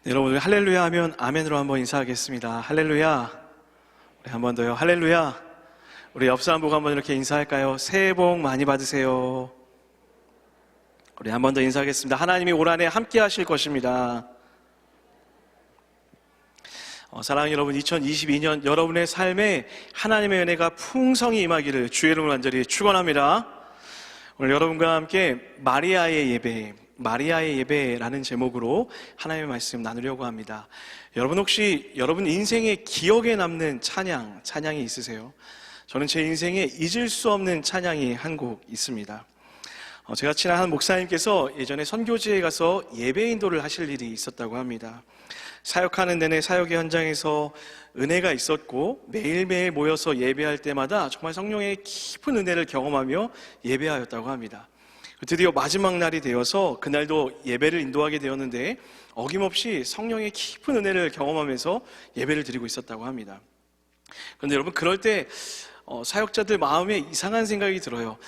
네, 여러분 할렐루야 하면 아멘으로 한번 인사하겠습니다. 할렐루야. 우리 한 번 더요. 할렐루야. 우리 옆 사람 보고 한번 이렇게 인사할까요? 새해 복 많이 받으세요. 우리 한 번 더 인사하겠습니다. 하나님이 올 한해 함께 하실 것입니다. 사랑하는 여러분, 2022년 여러분의 삶에 하나님의 은혜가 풍성히 임하기를 주의 이름으로 간절히 축원합니다. 오늘 여러분과 함께 마리아의 예배라는 제목으로 하나님의 말씀 나누려고 합니다. 여러분 혹시 여러분 인생에 기억에 남는 찬양이 있으세요? 저는 제 인생에 잊을 수 없는 찬양이 한 곡 있습니다. 제가 친한 한 목사님께서 예전에 선교지에 가서 예배 인도를 하실 일이 있었다고 합니다. 사역하는 내내 사역의 현장에서 은혜가 있었고 매일매일 모여서 예배할 때마다 정말 성령의 깊은 은혜를 경험하며 예배하였다고 합니다. 드디어 마지막 날이 되어서 그날도 예배를 인도하게 되었는데 어김없이 성령의 깊은 은혜를 경험하면서 예배를 드리고 있었다고 합니다. 그런데 여러분, 그럴 때 사역자들 마음에 이상한 생각이 들어요.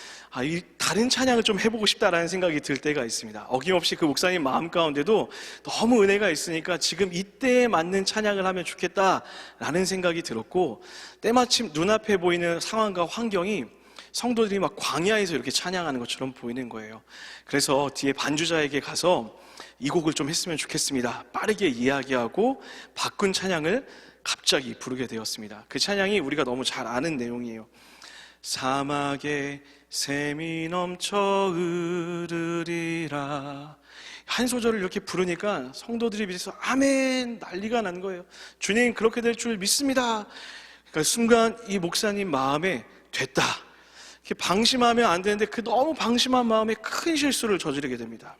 이 다른 찬양을 좀 해보고 싶다라는 생각이 들 때가 있습니다. 어김없이 그 목사님 마음 가운데도 너무 은혜가 있으니까 지금 이때에 맞는 찬양을 하면 좋겠다라는 생각이 들었고, 때마침 눈앞에 보이는 상황과 환경이 성도들이 막 광야에서 이렇게 찬양하는 것처럼 보이는 거예요. 그래서 뒤에 반주자에게 가서 이 곡을 좀 했으면 좋겠습니다, 빠르게 이야기하고 바꾼 찬양을 갑자기 부르게 되었습니다. 그 찬양이 우리가 너무 잘 아는 내용이에요. 사막에 샘이 넘쳐 흐르리라. 한 소절을 이렇게 부르니까 성도들이 밑에서 아멘 난리가 난 거예요. 주님 그렇게 될 줄 믿습니다. 그러니까 순간 이 목사님 마음에 됐다, 이렇게 방심하면 안 되는데 그 너무 방심한 마음에 큰 실수를 저지르게 됩니다.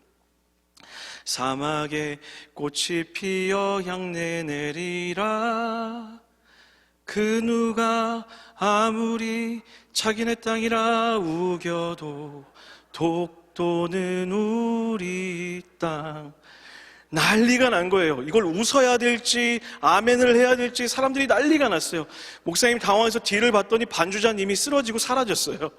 사막에 꽃이 피어 향내 내리라. 그 누가 아무리 자기네 땅이라 우겨도 독도는 우리 땅. 난리가 난 거예요. 이걸 웃어야 될지 아멘을 해야 될지 사람들이 난리가 났어요. 목사님 당황해서 뒤를 봤더니 반주자님이 쓰러지고 사라졌어요.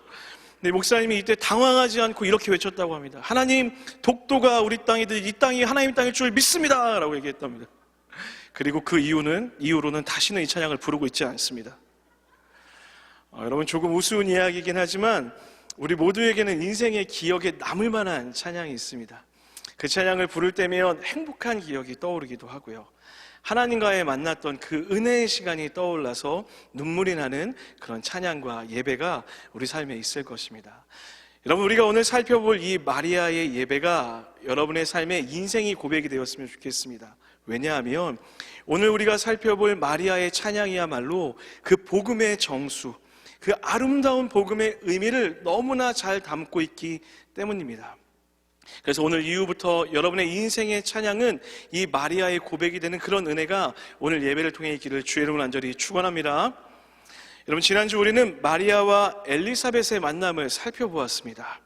근데 목사님이 이때 당황하지 않고 이렇게 외쳤다고 합니다. 하나님, 독도가 우리 땅이듯 이 땅이 하나님 땅일 줄 믿습니다 라고 얘기했답니다. 그리고 그 이후로는 다시는 이 찬양을 부르고 있지 않습니다. 여러분, 조금 우스운 이야기이긴 하지만 우리 모두에게는 인생의 기억에 남을 만한 찬양이 있습니다. 그 찬양을 부를 때면 행복한 기억이 떠오르기도 하고요, 하나님과의 만났던 그 은혜의 시간이 떠올라서 눈물이 나는 그런 찬양과 예배가 우리 삶에 있을 것입니다. 여러분, 우리가 오늘 살펴볼 이 마리아의 예배가 여러분의 삶에 인생이 고백이 되었으면 좋겠습니다. 왜냐하면 오늘 우리가 살펴볼 마리아의 찬양이야말로 그 복음의 정수, 그 아름다운 복음의 의미를 너무나 잘 담고 있기 때문입니다. 그래서 오늘 이후부터 여러분의 인생의 찬양은 이 마리아의 고백이 되는 그런 은혜가 오늘 예배를 통해 있기를 주의 이름으로 간절히 축원합니다. 여러분, 지난주 우리는 마리아와 엘리사벳의 만남을 살펴보았습니다.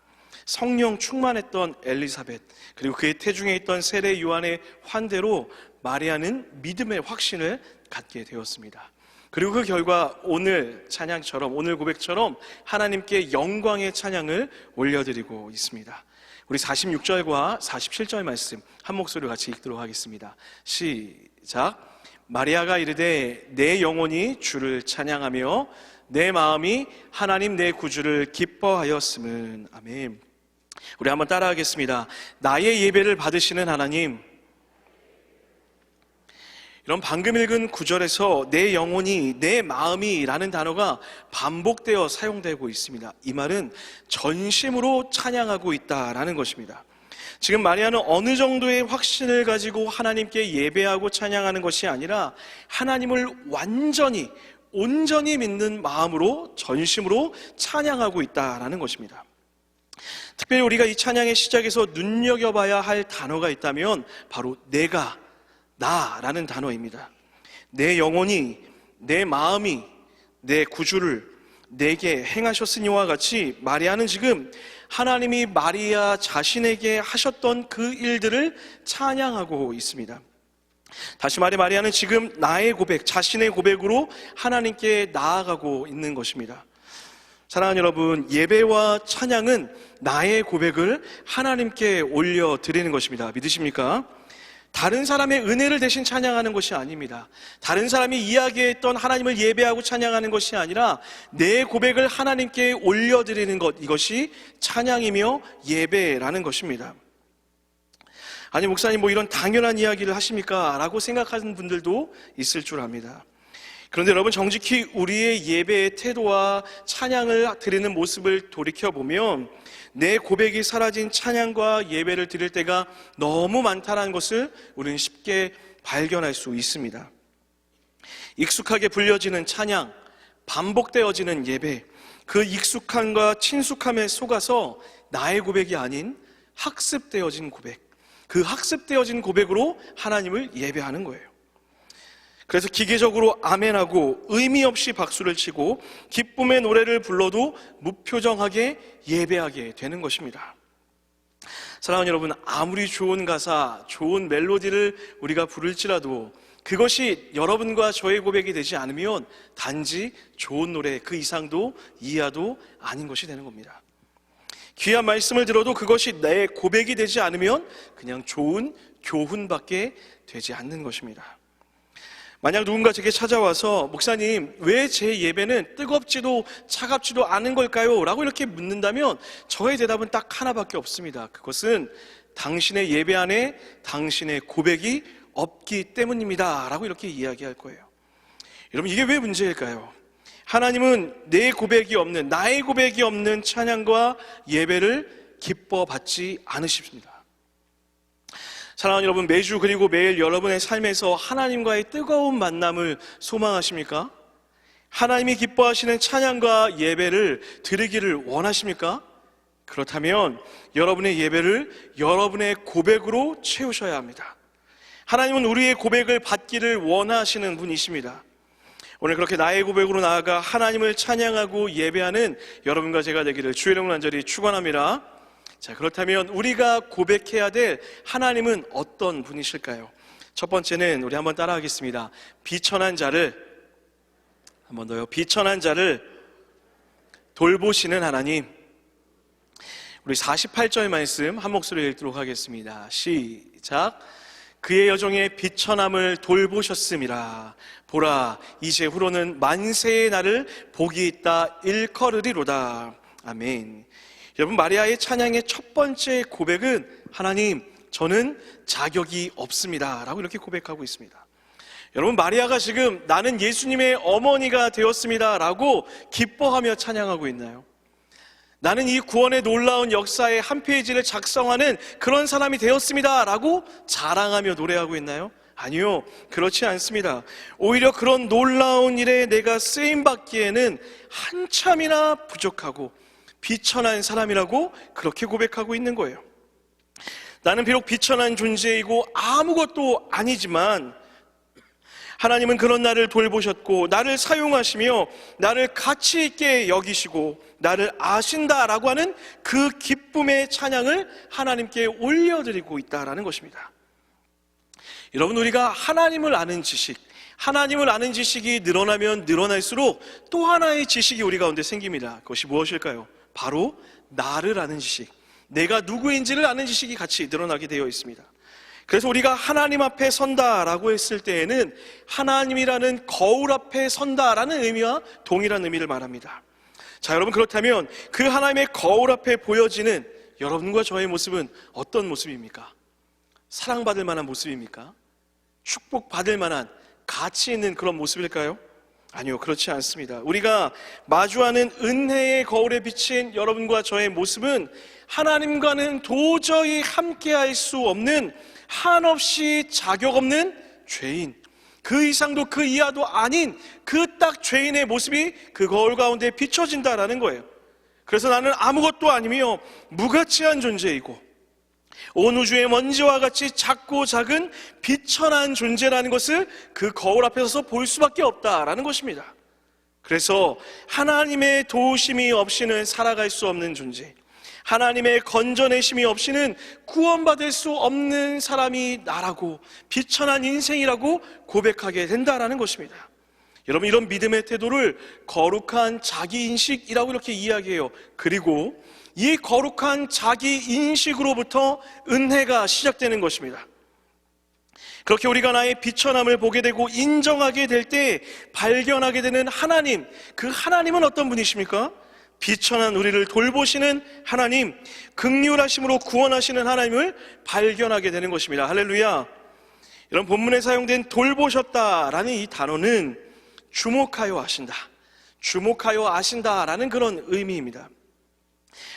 성령 충만했던 엘리사벳, 그리고 그의 태중에 있던 세례 요한의 환대로 마리아는 믿음의 확신을 갖게 되었습니다. 그리고 그 결과 오늘 찬양처럼, 오늘 고백처럼 하나님께 영광의 찬양을 올려드리고 있습니다. 우리 46절과 47절 말씀 한 목소리로 같이 읽도록 하겠습니다. 시작. 마리아가 이르되 내 영혼이 주를 찬양하며 내 마음이 하나님 내 구주를 기뻐하였음은. 아멘. 우리 한번 따라하겠습니다. 나의 예배를 받으시는 하나님. 이런 방금 읽은 구절에서 내 영혼이, 내 마음이 라는 단어가 반복되어 사용되고 있습니다. 이 말은 전심으로 찬양하고 있다라는 것입니다. 지금 마리아는 어느 정도의 확신을 가지고 하나님께 예배하고 찬양하는 것이 아니라 하나님을 온전히 믿는 마음으로, 전심으로 찬양하고 있다라는 것입니다. 특별히 우리가 이 찬양의 시작에서 눈여겨봐야 할 단어가 있다면 바로 나라는 단어입니다. 내 영혼이, 내 마음이 내 구주를 내게 행하셨으니와 같이 마리아는 지금 하나님이 마리아 자신에게 하셨던 그 일들을 찬양하고 있습니다. 다시 말해 마리아는 지금 나의 고백, 자신의 고백으로 하나님께 나아가고 있는 것입니다. 사랑하는 여러분, 예배와 찬양은 나의 고백을 하나님께 올려드리는 것입니다. 믿으십니까? 다른 사람의 은혜를 대신 찬양하는 것이 아닙니다. 다른 사람이 이야기했던 하나님을 예배하고 찬양하는 것이 아니라 내 고백을 하나님께 올려드리는 것, 이것이 찬양이며 예배라는 것입니다. 아니, 목사님 뭐 이런 당연한 이야기를 하십니까? 라고 생각하는 분들도 있을 줄 압니다. 그런데 여러분, 정직히 우리의 예배의 태도와 찬양을 드리는 모습을 돌이켜보면 내 고백이 사라진 찬양과 예배를 드릴 때가 너무 많다는 것을 우리는 쉽게 발견할 수 있습니다. 익숙하게 불려지는 찬양, 반복되어지는 예배, 그 익숙함과 친숙함에 속아서 나의 고백이 아닌 학습되어진 고백, 그 학습되어진 고백으로 하나님을 예배하는 거예요. 그래서 기계적으로 아멘하고 의미 없이 박수를 치고 기쁨의 노래를 불러도 무표정하게 예배하게 되는 것입니다. 사랑하는 여러분, 아무리 좋은 가사, 좋은 멜로디를 우리가 부를지라도 그것이 여러분과 저의 고백이 되지 않으면 단지 좋은 노래 그 이상도 이하도 아닌 것이 되는 겁니다. 귀한 말씀을 들어도 그것이 내 고백이 되지 않으면 그냥 좋은 교훈밖에 되지 않는 것입니다. 만약 누군가 제게 찾아와서 목사님, 왜 제 예배는 뜨겁지도 차갑지도 않은 걸까요? 라고 이렇게 묻는다면 저의 대답은 딱 하나밖에 없습니다. 그것은 당신의 예배 안에 당신의 고백이 없기 때문입니다. 라고 이렇게 이야기할 거예요. 여러분, 이게 왜 문제일까요? 하나님은 내 고백이 없는, 나의 고백이 없는 찬양과 예배를 기뻐 받지 않으십니다. 사랑하는 여러분, 매주 그리고 매일 여러분의 삶에서 하나님과의 뜨거운 만남을 소망하십니까? 하나님이 기뻐하시는 찬양과 예배를 드리기를 원하십니까? 그렇다면 여러분의 예배를 여러분의 고백으로 채우셔야 합니다. 하나님은 우리의 고백을 받기를 원하시는 분이십니다. 오늘 그렇게 나의 고백으로 나아가 하나님을 찬양하고 예배하는 여러분과 제가 되기를 주의 이름으로 간절히 축원합니다. 자, 그렇다면 우리가 고백해야 될 하나님은 어떤 분이실까요? 첫 번째는 우리 한번 따라하겠습니다. 비천한 자를, 한 번 더요. 비천한 자를 돌보시는 하나님. 우리 48절 말씀 한 목소리로 읽도록 하겠습니다. 시작. 그의 여종의 비천함을 돌보셨음이라. 보라, 이제 후로는 만세의 날을 복이 있다 일컬으리로다. 아멘. 여러분, 마리아의 찬양의 첫 번째 고백은 하나님, 저는 자격이 없습니다 라고 이렇게 고백하고 있습니다. 여러분, 마리아가 지금 나는 예수님의 어머니가 되었습니다 라고 기뻐하며 찬양하고 있나요? 나는 이 구원의 놀라운 역사의 한 페이지를 작성하는 그런 사람이 되었습니다 라고 자랑하며 노래하고 있나요? 아니요, 그렇지 않습니다. 오히려 그런 놀라운 일에 내가 쓰임받기에는 한참이나 부족하고 비천한 사람이라고 그렇게 고백하고 있는 거예요. 나는 비록 비천한 존재이고 아무것도 아니지만 하나님은 그런 나를 돌보셨고 나를 사용하시며 나를 가치 있게 여기시고 나를 아신다라고 하는 그 기쁨의 찬양을 하나님께 올려드리고 있다라는 것입니다. 여러분, 우리가 하나님을 아는 지식이 늘어나면 늘어날수록 또 하나의 지식이 우리 가운데 생깁니다. 그것이 무엇일까요? 바로 나를 아는 지식, 내가 누구인지를 아는 지식이 같이 늘어나게 되어 있습니다. 그래서 우리가 하나님 앞에 선다라고 했을 때에는 하나님이라는 거울 앞에 선다라는 의미와 동일한 의미를 말합니다. 자, 여러분, 그렇다면 그 하나님의 거울 앞에 보여지는 여러분과 저의 모습은 어떤 모습입니까? 사랑받을 만한 모습입니까? 축복받을 만한 가치 있는 그런 모습일까요? 아니요, 그렇지 않습니다. 우리가 마주하는 은혜의 거울에 비친 여러분과 저의 모습은 하나님과는 도저히 함께할 수 없는, 한없이 자격 없는 죄인, 그 이상도 그 이하도 아닌 그 딱 죄인의 모습이 그 거울 가운데 비춰진다라는 거예요. 그래서 나는 아무것도 아니며 무가치한 존재이고 온 우주의 먼지와 같이 작고 작은 비천한 존재라는 것을 그 거울 앞에 서서 볼 수밖에 없다라는 것입니다. 그래서 하나님의 도우심이 없이는 살아갈 수 없는 존재, 하나님의 건져내심이 없이는 구원받을 수 없는 사람이 나라고, 비천한 인생이라고 고백하게 된다라는 것입니다. 여러분, 이런 믿음의 태도를 거룩한 자기인식이라고 이렇게 이야기해요. 그리고 이 거룩한 자기인식으로부터 은혜가 시작되는 것입니다. 그렇게 우리가 나의 비천함을 보게 되고 인정하게 될 때 발견하게 되는 하나님, 그 하나님은 어떤 분이십니까? 비천한 우리를 돌보시는 하나님, 긍휼하심으로 구원하시는 하나님을 발견하게 되는 것입니다. 할렐루야. 이런 본문에 사용된 돌보셨다라는 이 단어는 주목하여 아신다, 주목하여 아신다라는 그런 의미입니다.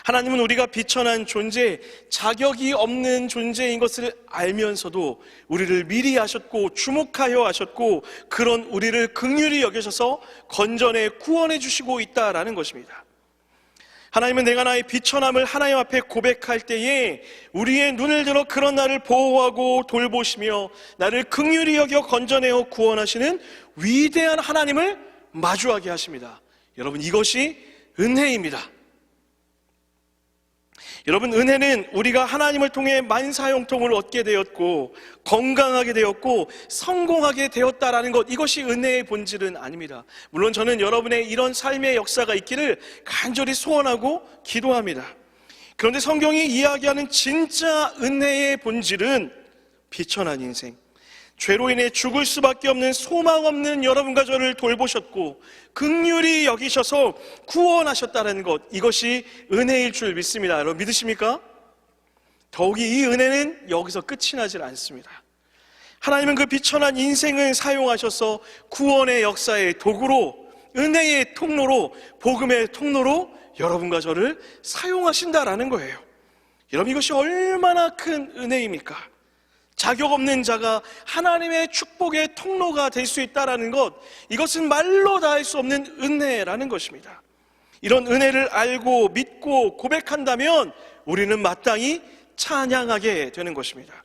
하나님은 우리가 비천한 존재, 자격이 없는 존재인 것을 알면서도 우리를 미리 아셨고 주목하여 아셨고 그런 우리를 긍휼히 여기셔서 건져내 구원해 주시고 있다라는 것입니다. 하나님은 내가 나의 비천함을 하나님 앞에 고백할 때에 우리의 눈을 들어 그런 나를 보호하고 돌보시며 나를 긍휼히 여겨 건져내어 구원하시는 위대한 하나님을 마주하게 하십니다. 여러분, 이것이 은혜입니다. 여러분, 은혜는 우리가 하나님을 통해 만사형통을 얻게 되었고 건강하게 되었고 성공하게 되었다라는 것, 이것이 은혜의 본질은 아닙니다. 물론 저는 여러분의 이런 삶의 역사가 있기를 간절히 소원하고 기도합니다. 그런데 성경이 이야기하는 진짜 은혜의 본질은 비천한 인생, 죄로 인해 죽을 수밖에 없는 소망 없는 여러분과 저를 돌보셨고 긍휼히 여기셔서 구원하셨다는 것, 이것이 은혜일 줄 믿습니다. 여러분 믿으십니까? 더욱이 이 은혜는 여기서 끝이 나질 않습니다. 하나님은 그 비천한 인생을 사용하셔서 구원의 역사의 도구로, 은혜의 통로로, 복음의 통로로 여러분과 저를 사용하신다라는 거예요. 여러분, 이것이 얼마나 큰 은혜입니까? 자격 없는 자가 하나님의 축복의 통로가 될 수 있다는 것, 이것은 말로 다 할 수 없는 은혜라는 것입니다. 이런 은혜를 알고 믿고 고백한다면 우리는 마땅히 찬양하게 되는 것입니다.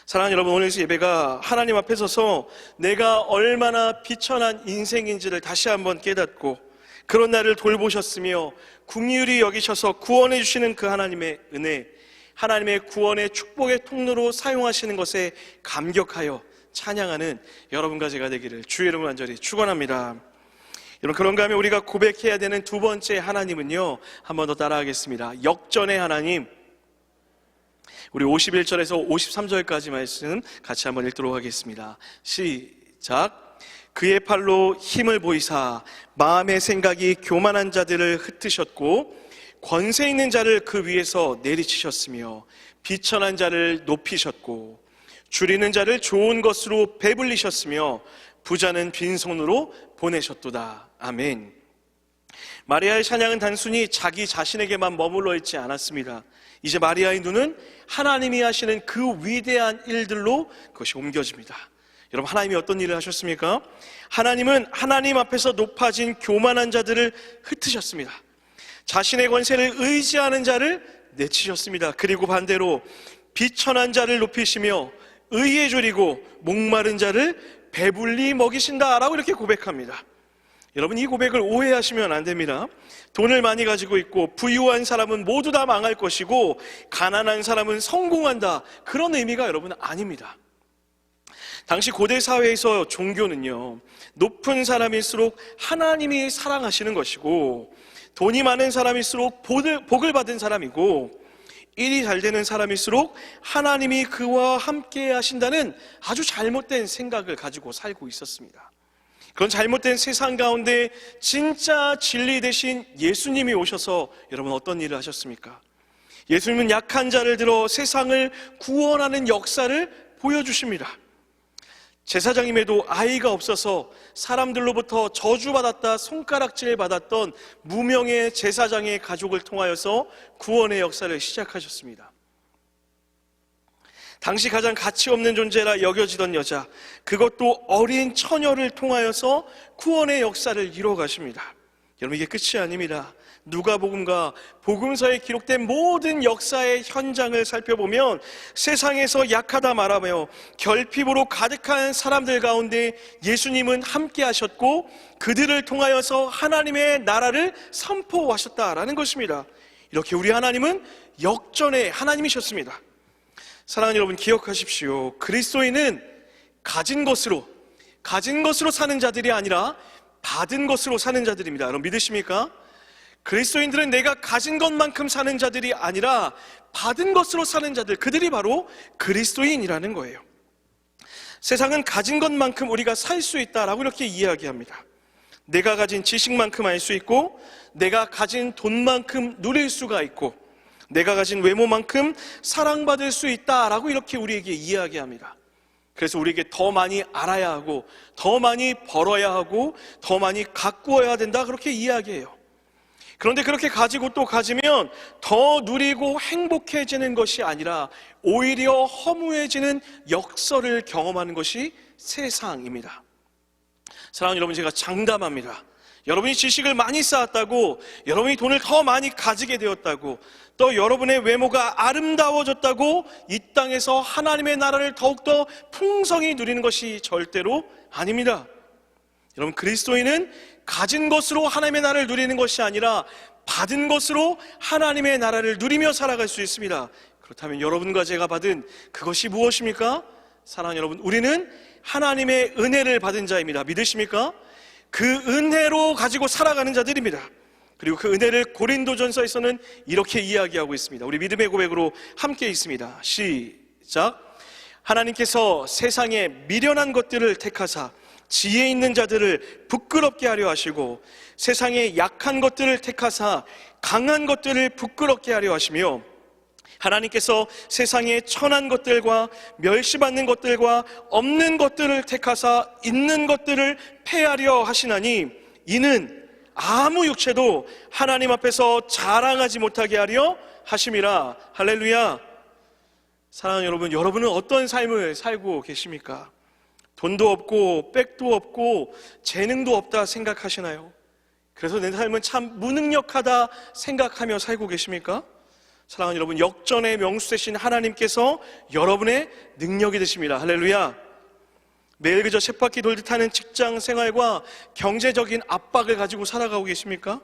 사랑하는 여러분, 오늘 예배가 하나님 앞에 서서 내가 얼마나 비천한 인생인지를 다시 한번 깨닫고 그런 나를 돌보셨으며 긍휼히 여기셔서 구원해 주시는 그 하나님의 은혜, 하나님의 구원의 축복의 통로로 사용하시는 것에 감격하여 찬양하는 여러분과 제가 되기를 주의 이름으로 간절히 축원합니다. 여러분, 그런가 하면 우리가 고백해야 되는 두 번째 하나님은요, 한 번 더 따라하겠습니다. 역전의 하나님. 우리 51절에서 53절까지 말씀 같이 한번 읽도록 하겠습니다. 시작. 그의 팔로 힘을 보이사 마음의 생각이 교만한 자들을 흩으셨고 권세 있는 자를 그 위에서 내리치셨으며 비천한 자를 높이셨고 줄이는 자를 좋은 것으로 배불리셨으며 부자는 빈손으로 보내셨도다. 아멘. 마리아의 찬양은 단순히 자기 자신에게만 머물러 있지 않았습니다. 이제 마리아의 눈은 하나님이 하시는 그 위대한 일들로 그것이 옮겨집니다. 여러분, 하나님이 어떤 일을 하셨습니까? 하나님은 하나님 앞에서 높아진 교만한 자들을 흩으셨습니다. 자신의 권세를 의지하는 자를 내치셨습니다. 그리고 반대로 비천한 자를 높이시며 의에 줄이고 목마른 자를 배불리 먹이신다라고 이렇게 고백합니다. 여러분, 이 고백을 오해하시면 안 됩니다. 돈을 많이 가지고 있고 부유한 사람은 모두 다 망할 것이고 가난한 사람은 성공한다, 그런 의미가 여러분 아닙니다. 당시 고대 사회에서 종교는요, 높은 사람일수록 하나님이 사랑하시는 것이고 돈이 많은 사람일수록 복을 받은 사람이고 일이 잘 되는 사람일수록 하나님이 그와 함께 하신다는 아주 잘못된 생각을 가지고 살고 있었습니다. 그런 잘못된 세상 가운데 진짜 진리 대신 예수님이 오셔서 여러분 어떤 일을 하셨습니까? 예수님은 약한 자를 들어 세상을 구원하는 역사를 보여주십니다. 제사장임에도 아이가 없어서 사람들로부터 저주받았다 손가락질 받았던 무명의 제사장의 가족을 통하여서 구원의 역사를 시작하셨습니다. 당시 가장 가치 없는 존재라 여겨지던 여자, 그것도 어린 처녀를 통하여서 구원의 역사를 이루어 가십니다. 여러분, 이게 끝이 아닙니다. 누가복음과 복음서에 기록된 모든 역사의 현장을 살펴보면 세상에서 약하다 말하며 결핍으로 가득한 사람들 가운데 예수님은 함께 하셨고 그들을 통하여서 하나님의 나라를 선포하셨다라는 것입니다. 이렇게 우리 하나님은 역전의 하나님이셨습니다. 사랑하는 여러분, 기억하십시오. 그리스도인은 가진 것으로 사는 자들이 아니라 받은 것으로 사는 자들입니다. 여러분 믿으십니까? 그리스도인들은 내가 가진 것만큼 사는 자들이 아니라 받은 것으로 사는 자들, 그들이 바로 그리스도인이라는 거예요. 세상은 가진 것만큼 우리가 살 수 있다라고 이렇게 이야기합니다. 내가 가진 지식만큼 알 수 있고, 내가 가진 돈만큼 누릴 수가 있고, 내가 가진 외모만큼 사랑받을 수 있다라고 이렇게 우리에게 이야기합니다. 그래서 우리에게 더 많이 알아야 하고, 더 많이 벌어야 하고, 더 많이 가꾸어야 된다, 그렇게 이야기해요. 그런데 그렇게 가지고 또 가지면 더 누리고 행복해지는 것이 아니라 오히려 허무해지는 역설을 경험하는 것이 세상입니다. 사랑하는 여러분, 제가 장담합니다. 여러분이 지식을 많이 쌓았다고, 여러분이 돈을 더 많이 가지게 되었다고, 또 여러분의 외모가 아름다워졌다고 이 땅에서 하나님의 나라를 더욱더 풍성히 누리는 것이 절대로 아닙니다. 여러분, 그리스도인은 가진 것으로 하나님의 나라를 누리는 것이 아니라 받은 것으로 하나님의 나라를 누리며 살아갈 수 있습니다. 그렇다면 여러분과 제가 받은 그것이 무엇입니까? 사랑하는 여러분, 우리는 하나님의 은혜를 받은 자입니다. 믿으십니까? 그 은혜로 가지고 살아가는 자들입니다. 그리고 그 은혜를 고린도전서에서는 이렇게 이야기하고 있습니다. 우리 믿음의 고백으로 함께 있습니다. 시작. 하나님께서 세상에 미련한 것들을 택하사 지혜 있는 자들을 부끄럽게 하려 하시고, 세상에 약한 것들을 택하사 강한 것들을 부끄럽게 하려 하시며, 하나님께서 세상에 천한 것들과 멸시받는 것들과 없는 것들을 택하사 있는 것들을 폐하려 하시나니, 이는 아무 육체도 하나님 앞에서 자랑하지 못하게 하려 하심이라. 할렐루야. 사랑하는 여러분, 여러분은 어떤 삶을 살고 계십니까? 돈도 없고 백도 없고 재능도 없다 생각하시나요? 그래서 내 삶은 참 무능력하다 생각하며 살고 계십니까? 사랑하는 여러분, 역전의 명수 되신 하나님께서 여러분의 능력이 되십니다. 할렐루야. 매일 그저 쳇바퀴 돌듯 하는 직장 생활과 경제적인 압박을 가지고 살아가고 계십니까?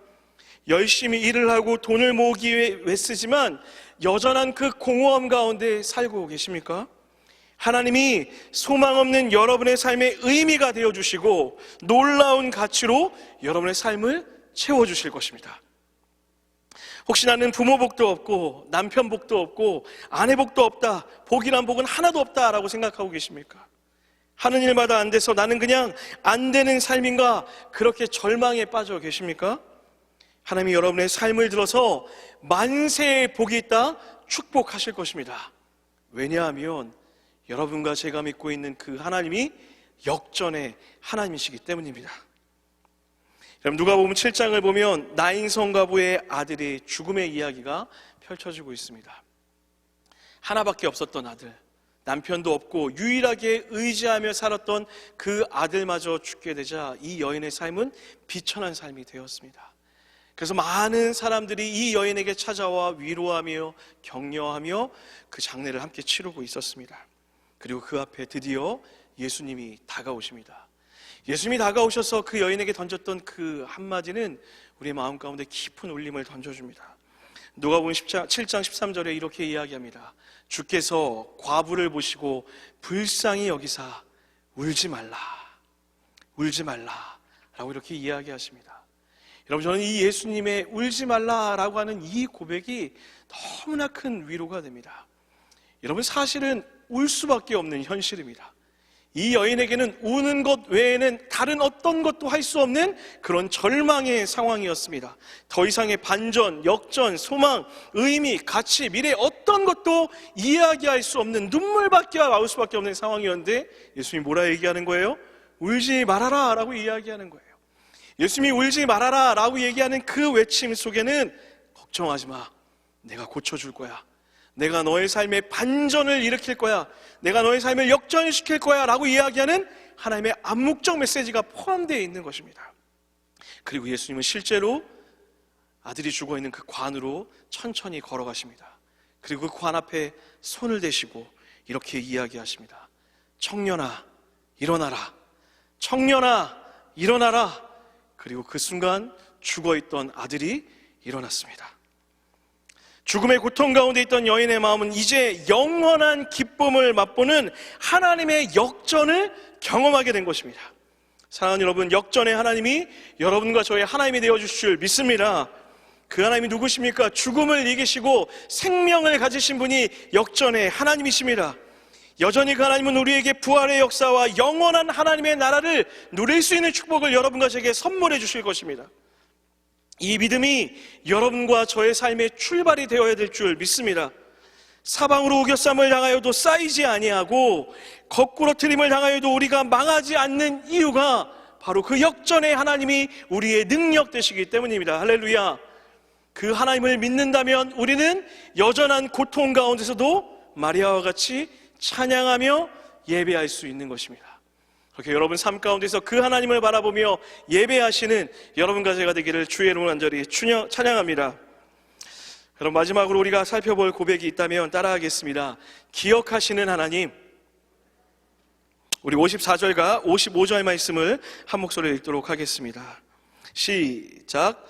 열심히 일을 하고 돈을 모으기 위해 애쓰지만 여전한 그 공허함 가운데 살고 계십니까? 하나님이 소망 없는 여러분의 삶의 의미가 되어주시고 놀라운 가치로 여러분의 삶을 채워주실 것입니다. 혹시 나는 부모 복도 없고 남편 복도 없고 아내 복도 없다, 복이란 복은 하나도 없다라고 생각하고 계십니까? 하는 일마다 안 돼서 나는 그냥 안 되는 삶인가, 그렇게 절망에 빠져 계십니까? 하나님이 여러분의 삶을 들어서 만세의 복이 있다 축복하실 것입니다. 왜냐하면 여러분과 제가 믿고 있는 그 하나님이 역전의 하나님이시기 때문입니다. 여러분, 누가복음 7장을 보면 나인성 과부의 아들이 죽음의 이야기가 펼쳐지고 있습니다. 하나밖에 없었던 아들, 남편도 없고 유일하게 의지하며 살았던 그 아들마저 죽게 되자 이 여인의 삶은 비천한 삶이 되었습니다. 그래서 많은 사람들이 이 여인에게 찾아와 위로하며 격려하며 그 장례를 함께 치르고 있었습니다. 그리고 그 앞에 드디어 예수님이 다가오십니다. 예수님이 다가오셔서 그 여인에게 던졌던 그 한마디는 우리의 마음 가운데 깊은 울림을 던져줍니다. 누가복음 7장 13절에 이렇게 이야기합니다. 주께서 과부를 보시고 불쌍히 여기사 울지 말라, 울지 말라 라고 이렇게 이야기하십니다. 여러분, 저는 이 예수님의 울지 말라라고 하는 이 고백이 너무나 큰 위로가 됩니다. 여러분, 사실은 울 수밖에 없는 현실입니다. 이 여인에게는 우는 것 외에는 다른 어떤 것도 할 수 없는 그런 절망의 상황이었습니다. 더 이상의 반전, 역전, 소망, 의미, 가치, 미래 어떤 것도 이야기할 수 없는 눈물밖에 나올 수밖에 없는 상황이었는데 예수님이 뭐라 얘기하는 거예요? 울지 말아라 라고 이야기하는 거예요. 예수님이 울지 말아라 라고 얘기하는 그 외침 속에는 걱정하지 마, 내가 고쳐줄 거야, 내가 너의 삶에 반전을 일으킬 거야, 내가 너의 삶을 역전시킬 거야 라고 이야기하는 하나님의 암묵적 메시지가 포함되어 있는 것입니다. 그리고 예수님은 실제로 아들이 죽어있는 그 관으로 천천히 걸어가십니다. 그리고 그 관 앞에 손을 대시고 이렇게 이야기하십니다. 청년아 일어나라, 청년아 일어나라. 그리고 그 순간 죽어있던 아들이 일어났습니다. 죽음의 고통 가운데 있던 여인의 마음은 이제 영원한 기쁨을 맛보는 하나님의 역전을 경험하게 된 것입니다. 사랑하는 여러분, 역전의 하나님이 여러분과 저의 하나님이 되어주실 줄 믿습니다. 그 하나님이 누구십니까? 죽음을 이기시고 생명을 가지신 분이 역전의 하나님이십니다. 여전히 그 하나님은 우리에게 부활의 역사와 영원한 하나님의 나라를 누릴 수 있는 축복을 여러분과 제게 선물해 주실 것입니다. 이 믿음이 여러분과 저의 삶의 출발이 되어야 될 줄 믿습니다. 사방으로 우겨쌈을 당하여도 쌓이지 아니하고 거꾸로 트림을 당하여도 우리가 망하지 않는 이유가 바로 그 역전의 하나님이 우리의 능력 되시기 때문입니다. 할렐루야. 그 하나님을 믿는다면 우리는 여전한 고통 가운데서도 마리아와 같이 찬양하며 예배할 수 있는 것입니다. 그렇게 여러분 삶 가운데서 그 하나님을 바라보며 예배하시는 여러분과 제가 되기를 주의 이름으로 간절히 찬양합니다. 그럼 마지막으로 우리가 살펴볼 고백이 있다면 따라하겠습니다. 기억하시는 하나님. 우리 54절과 55절 말씀을 한 목소리로 읽도록 하겠습니다. 시작.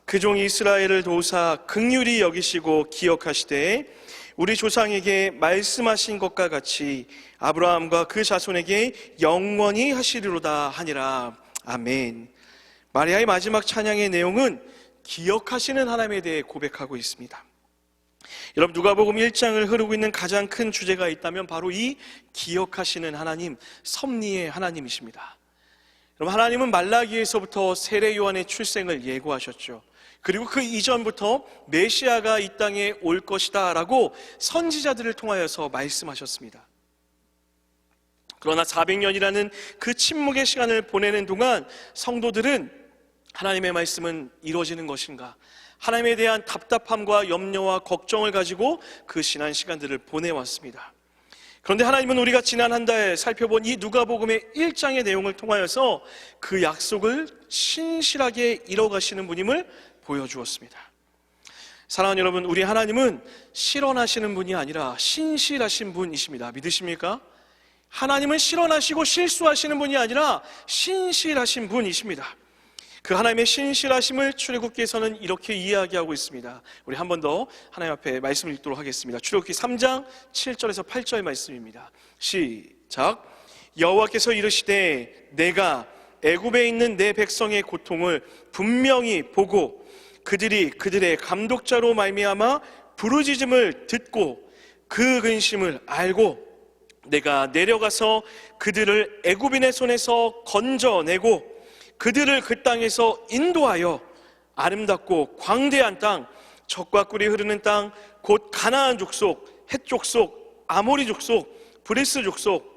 그 종 이스라엘을 도우사 긍휼히 여기시고 기억하시되 우리 조상에게 말씀하신 것과 같이 아브라함과 그 자손에게 영원히 하시리로다 하니라. 아멘. 마리아의 마지막 찬양의 내용은 기억하시는 하나님에 대해 고백하고 있습니다. 여러분, 누가복음 1장을 흐르고 있는 가장 큰 주제가 있다면 바로 이 기억하시는 하나님, 섭리의 하나님이십니다. 여러분, 하나님은 말라기에서부터 세례 요한의 출생을 예고하셨죠. 그리고 그 이전부터 메시아가 이 땅에 올 것이다 라고 선지자들을 통하여서 말씀하셨습니다. 그러나 400년이라는 그 침묵의 시간을 보내는 동안 성도들은 하나님의 말씀은 이루어지는 것인가, 하나님에 대한 답답함과 염려와 걱정을 가지고 그 지난 시간들을 보내왔습니다. 그런데 하나님은 우리가 지난 한 달 살펴본 이 누가복음의 1장의 내용을 통하여서 그 약속을 신실하게 이뤄가시는 분임을 보여주었습니다. 사랑하는 여러분, 우리 하나님은 실언하시는 분이 아니라 신실하신 분이십니다. 믿으십니까? 하나님은 실언하시고 실수하시는 분이 아니라 신실하신 분이십니다. 그 하나님의 신실하심을 출애굽기에서는 이렇게 이야기하고 있습니다. 우리 한 번 더 하나님 앞에 말씀을 읽도록 하겠습니다. 출애굽기 3장 7절에서 8절 말씀입니다. 시작. 여호와께서 이르시되 내가 애굽에 있는 내 백성의 고통을 분명히 보고 그들이 그들의 감독자로 말미암아 부르짖음을 듣고 그 근심을 알고 내가 내려가서 그들을 애굽인의 손에서 건져내고 그들을 그 땅에서 인도하여 아름답고 광대한 땅, 젖과 꿀이 흐르는 땅, 곧 가나안 족속, 헷 족속, 아모리 족속, 브리스 족속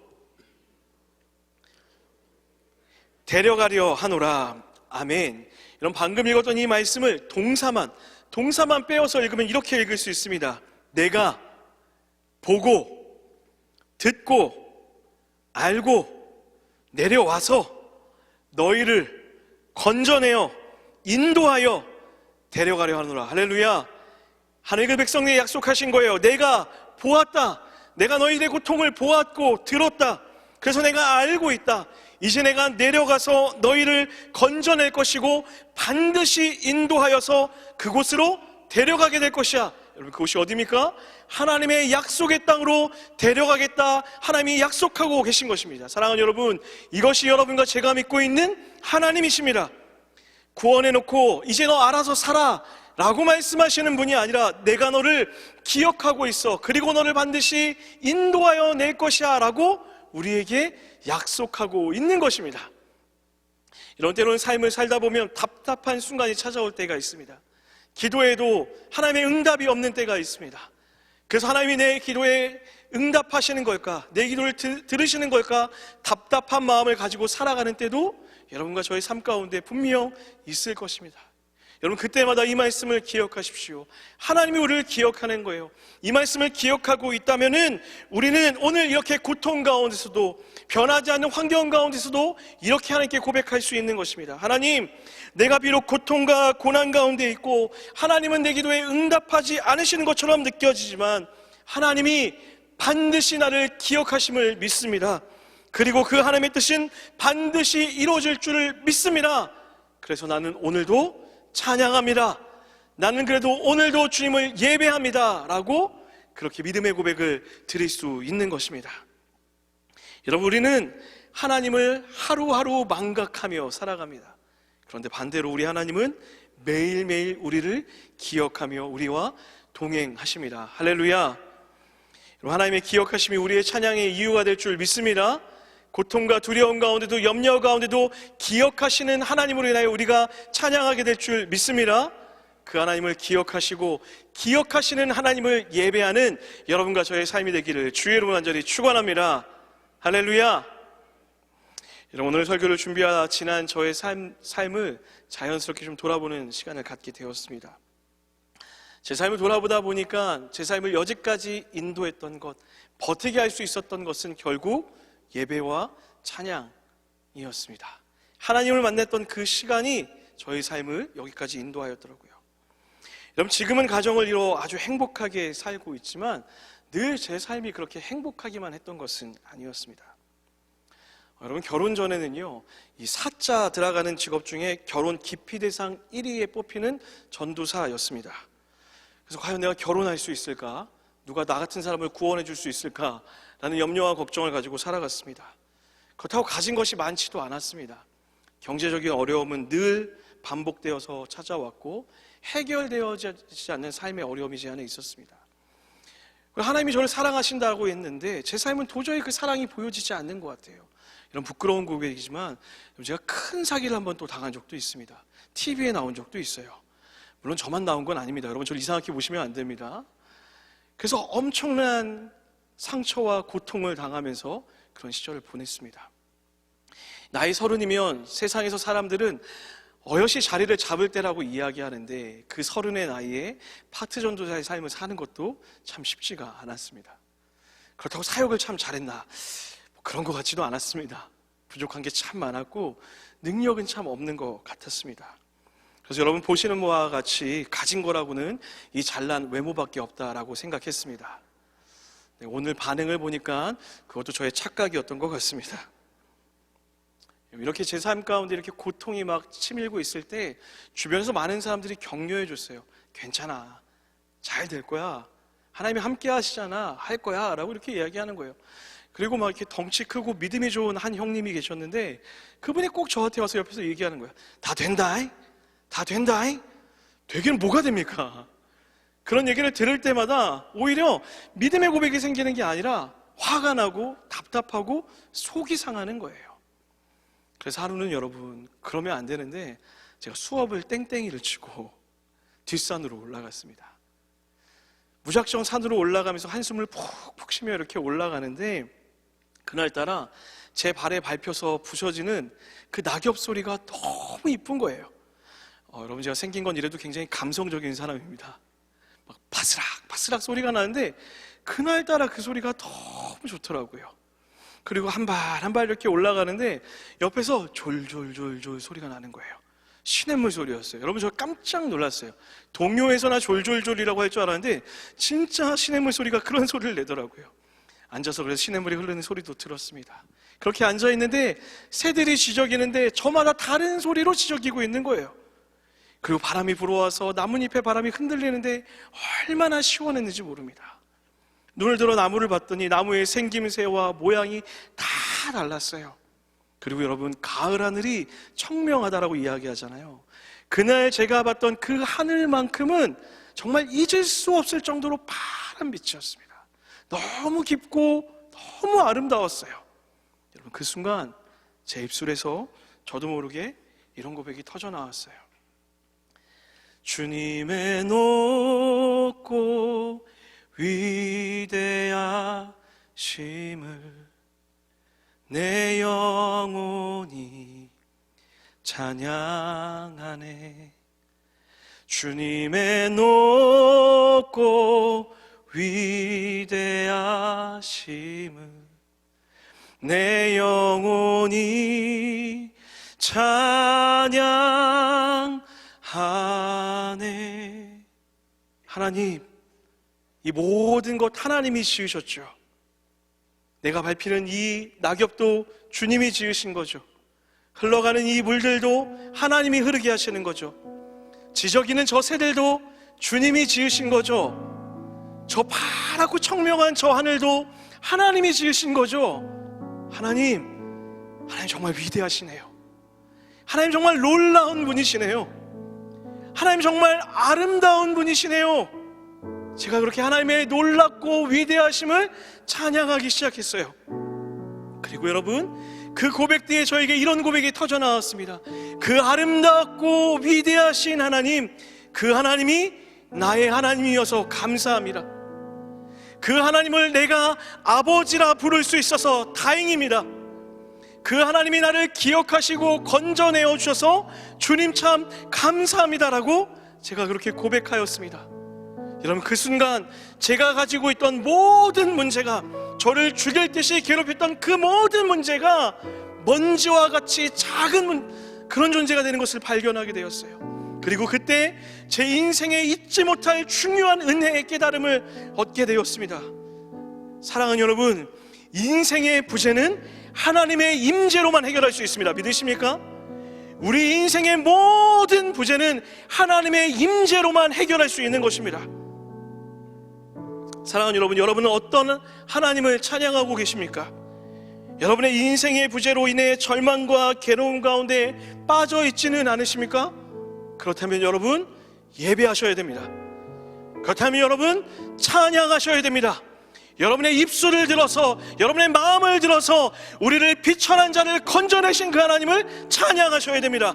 데려가려 하노라. 아멘. 여러분, 방금 읽었던 이 말씀을 동사만 빼어서 읽으면 이렇게 읽을 수 있습니다. 내가 보고 듣고 알고 내려와서 너희를 건져내어 인도하여 데려가려 하노라. 할렐루야. 하나님의 백성에게 약속하신 거예요. 내가 보았다. 내가 너희들의 고통을 보았고 들었다. 그래서 내가 알고 있다. 이제 내가 내려가서 너희를 건져낼 것이고 반드시 인도하여서 그곳으로 데려가게 될 것이야. 여러분, 그곳이 어디입니까? 하나님의 약속의 땅으로 데려가겠다. 하나님이 약속하고 계신 것입니다. 사랑하는 여러분, 이것이 여러분과 제가 믿고 있는 하나님이십니다. 구원해놓고 이제 너 알아서 살아 라고 말씀하시는 분이 아니라 내가 너를 기억하고 있어. 그리고 너를 반드시 인도하여 낼 것이야 라고 우리에게 약속하고 있는 것입니다. 이런 때로는 삶을 살다 보면 답답한 순간이 찾아올 때가 있습니다. 기도에도 하나님의 응답이 없는 때가 있습니다. 그래서 하나님이 내 기도에 응답하시는 걸까? 내 기도를 들으시는 걸까? 답답한 마음을 가지고 살아가는 때도 여러분과 저의 삶 가운데 분명 있을 것입니다. 여러분, 그때마다 이 말씀을 기억하십시오. 하나님이 우리를 기억하는 거예요. 이 말씀을 기억하고 있다면은 우리는 오늘 이렇게 고통 가운데서도, 변하지 않는 환경 가운데서도 이렇게 하나님께 고백할 수 있는 것입니다. 하나님, 내가 비록 고통과 고난 가운데 있고 하나님은 내 기도에 응답하지 않으시는 것처럼 느껴지지만 하나님이 반드시 나를 기억하심을 믿습니다. 그리고 그 하나님의 뜻은 반드시 이루어질 줄을 믿습니다. 그래서 나는 오늘도 찬양합니다. 나는 그래도 오늘도 주님을 예배합니다 라고 그렇게 믿음의 고백을 드릴 수 있는 것입니다. 여러분, 우리는 하나님을 하루하루 망각하며 살아갑니다. 그런데 반대로 우리 하나님은 매일매일 우리를 기억하며 우리와 동행하십니다. 할렐루야. 하나님의 기억하심이 우리의 찬양의 이유가 될 줄 믿습니다. 고통과 두려움 가운데도, 염려 가운데도 기억하시는 하나님으로 인하여 우리가 찬양하게 될 줄 믿습니다. 그 하나님을 기억하시고 기억하시는 하나님을 예배하는 여러분과 저의 삶이 되기를 주의 이름으로 간절히 축원합니다. 할렐루야. 여러분, 오늘 설교를 준비하다 지난 저의 삶을 자연스럽게 좀 돌아보는 시간을 갖게 되었습니다. 제 삶을 돌아보다 보니까 제 삶을 여지까지 인도했던 것, 버티게 할 수 있었던 것은 결국 예배와 찬양이었습니다. 하나님을 만났던 그 시간이 저의 삶을 여기까지 인도하였더라고요. 여러분, 지금은 가정을 이뤄 아주 행복하게 살고 있지만 늘 제 삶이 그렇게 행복하기만 했던 것은 아니었습니다. 여러분, 결혼 전에는요, 이 사자 들어가는 직업 중에 결혼 기피 대상 1위에 뽑히는 전도사였습니다. 그래서 과연 내가 결혼할 수 있을까? 누가 나 같은 사람을 구원해 줄 수 있을까? 라는 염려와 걱정을 가지고 살아갔습니다. 그렇다고 가진 것이 많지도 않았습니다. 경제적인 어려움은 늘 반복되어서 찾아왔고 해결되어지지 않는 삶의 어려움이 제 안에 있었습니다. 하나님이 저를 사랑하신다고 했는데 제 삶은 도저히 그 사랑이 보여지지 않는 것 같아요. 이런 부끄러운 고백이지만 제가 큰 사기를 한번 또 당한 적도 있습니다. TV에 나온 적도 있어요. 물론 저만 나온 건 아닙니다. 여러분, 저를 이상하게 보시면 안 됩니다. 그래서 엄청난 상처와 고통을 당하면서 그런 시절을 보냈습니다. 나이 30이면 세상에서 사람들은 어여시 자리를 잡을 때라고 이야기하는데 그 30의 나이에 파트 전도사의 삶을 사는 것도 참 쉽지가 않았습니다. 그렇다고 사역을 참 잘했나? 그런 것 같지도 않았습니다. 부족한 게 참 많았고 능력은 참 없는 것 같았습니다. 그래서 여러분 보시는 바와 같이 가진 거라고는 이 잘난 외모밖에 없다라고 생각했습니다. 네, 오늘 반응을 보니까 그것도 저의 착각이었던 것 같습니다. 이렇게 제 삶 가운데 이렇게 고통이 막 치밀고 있을 때 주변에서 많은 사람들이 격려해 줬어요. 괜찮아, 잘 될 거야, 하나님이 함께 하시잖아, 할 거야 라고 이렇게 이야기하는 거예요. 그리고 막 이렇게 덩치 크고 믿음이 좋은 한 형님이 계셨는데 그분이 꼭 저한테 와서 옆에서 얘기하는 거예요. 다 된다잉, 다 된다잉. 되긴 뭐가 됩니까? 그런 얘기를 들을 때마다 오히려 믿음의 고백이 생기는 게 아니라 화가 나고 답답하고 속이 상하는 거예요. 그래서 하루는 여러분, 그러면 안 되는데 제가 수업을 땡땡이를 치고 뒷산으로 올라갔습니다. 무작정 산으로 올라가면서 한숨을 푹푹 쉬며 이렇게 올라가는데 그날따라 제 발에 밟혀서 부서지는 그 낙엽 소리가 너무 이쁜 거예요. 여러분, 제가 생긴 건 이래도 굉장히 감성적인 사람입니다. 막 바스락 바스락 소리가 나는데 그날따라 그 소리가 너무 좋더라고요. 그리고 한 발 한 발 이렇게 올라가는데 옆에서 졸졸졸졸 소리가 나는 거예요. 시냇물 소리였어요. 여러분, 저 깜짝 놀랐어요. 동요에서나 졸졸졸이라고 할 줄 알았는데 진짜 시냇물 소리가 그런 소리를 내더라고요. 앉아서 그래서 시냇물이 흐르는 소리도 들었습니다. 그렇게 앉아있는데 새들이 지저귀는데 저마다 다른 소리로 지저귀고 있는 거예요. 그리고 바람이 불어와서 나뭇잎에 바람이 흔들리는데 얼마나 시원했는지 모릅니다. 눈을 들어 나무를 봤더니 나무의 생김새와 모양이 다 달랐어요. 그리고 여러분, 가을 하늘이 청명하다라고 이야기하잖아요. 그날 제가 봤던 그 하늘만큼은 정말 잊을 수 없을 정도로 파란 빛이었습니다. 너무 깊고 너무 아름다웠어요. 여러분, 그 순간 제 입술에서 저도 모르게 이런 고백이 터져 나왔어요. 주님의 높고 위대하심을 내 영혼이 찬양하네. 주님의 높고 위대하심을 내 영혼이 찬양하네. 하나님, 이 모든 것 하나님이 지으셨죠. 내가 밟히는 이 낙엽도 주님이 지으신 거죠. 흘러가는 이 물들도 하나님이 흐르게 하시는 거죠. 지저귀는 저 새들도 주님이 지으신 거죠. 저 파랗고 청명한 저 하늘도 하나님이 지으신 거죠. 하나님 정말 위대하시네요. 하나님 정말 놀라운 분이시네요. 하나님 정말 아름다운 분이시네요. 제가 그렇게 하나님의 놀랍고 위대하심을 찬양하기 시작했어요. 그리고 여러분, 그 고백 뒤에 저에게 이런 고백이 터져 나왔습니다. 그 아름답고 위대하신 하나님, 그 하나님이 나의 하나님이어서 감사합니다. 그 하나님을 내가 아버지라 부를 수 있어서 다행입니다. 그 하나님이 나를 기억하시고 건져내어 주셔서 주님 참 감사합니다라고 제가 그렇게 고백하였습니다. 여러분, 그 순간 제가 가지고 있던 모든 문제가, 저를 죽일 듯이 괴롭혔던 그 모든 문제가 먼지와 같이 작은 그런 존재가 되는 것을 발견하게 되었어요. 그리고 그때 제 인생에 잊지 못할 중요한 은혜의 깨달음을 얻게 되었습니다. 사랑하는 여러분, 인생의 부재는 하나님의 임재로만 해결할 수 있습니다. 믿으십니까? 우리 인생의 모든 부재는 하나님의 임재로만 해결할 수 있는 것입니다. 사랑하는 여러분, 여러분은 어떤 하나님을 찬양하고 계십니까? 여러분의 인생의 부재로 인해 절망과 괴로움 가운데 빠져 있지는 않으십니까? 그렇다면 여러분, 예배하셔야 됩니다. 그렇다면 여러분, 찬양하셔야 됩니다. 여러분의 입술을 들어서, 여러분의 마음을 들어서 우리를 비천한 자를 건져내신 그 하나님을 찬양하셔야 됩니다.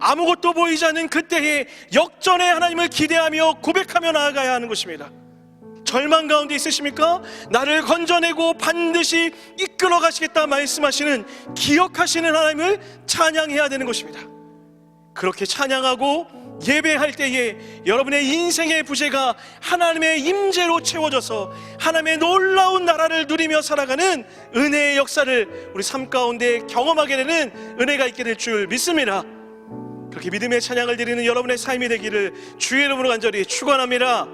아무것도 보이지 않는 그때에 역전의 하나님을 기대하며 고백하며 나아가야 하는 것입니다. 절망 가운데 있으십니까? 나를 건져내고 반드시 이끌어 가시겠다 말씀하시는, 기억하시는 하나님을 찬양해야 되는 것입니다. 그렇게 찬양하고 예배할 때에 여러분의 인생의 부재가 하나님의 임재로 채워져서 하나님의 놀라운 나라를 누리며 살아가는 은혜의 역사를 우리 삶 가운데 경험하게 되는 은혜가 있게 될 줄 믿습니다. 그렇게 믿음의 찬양을 드리는 여러분의 삶이 되기를 주의 이름으로 간절히 축원합니다.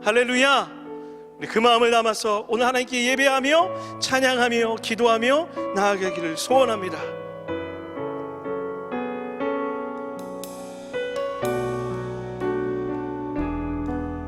할렐루야. 그 마음을 담아서 오늘 하나님께 예배하며 찬양하며 기도하며 나아가기를 소원합니다.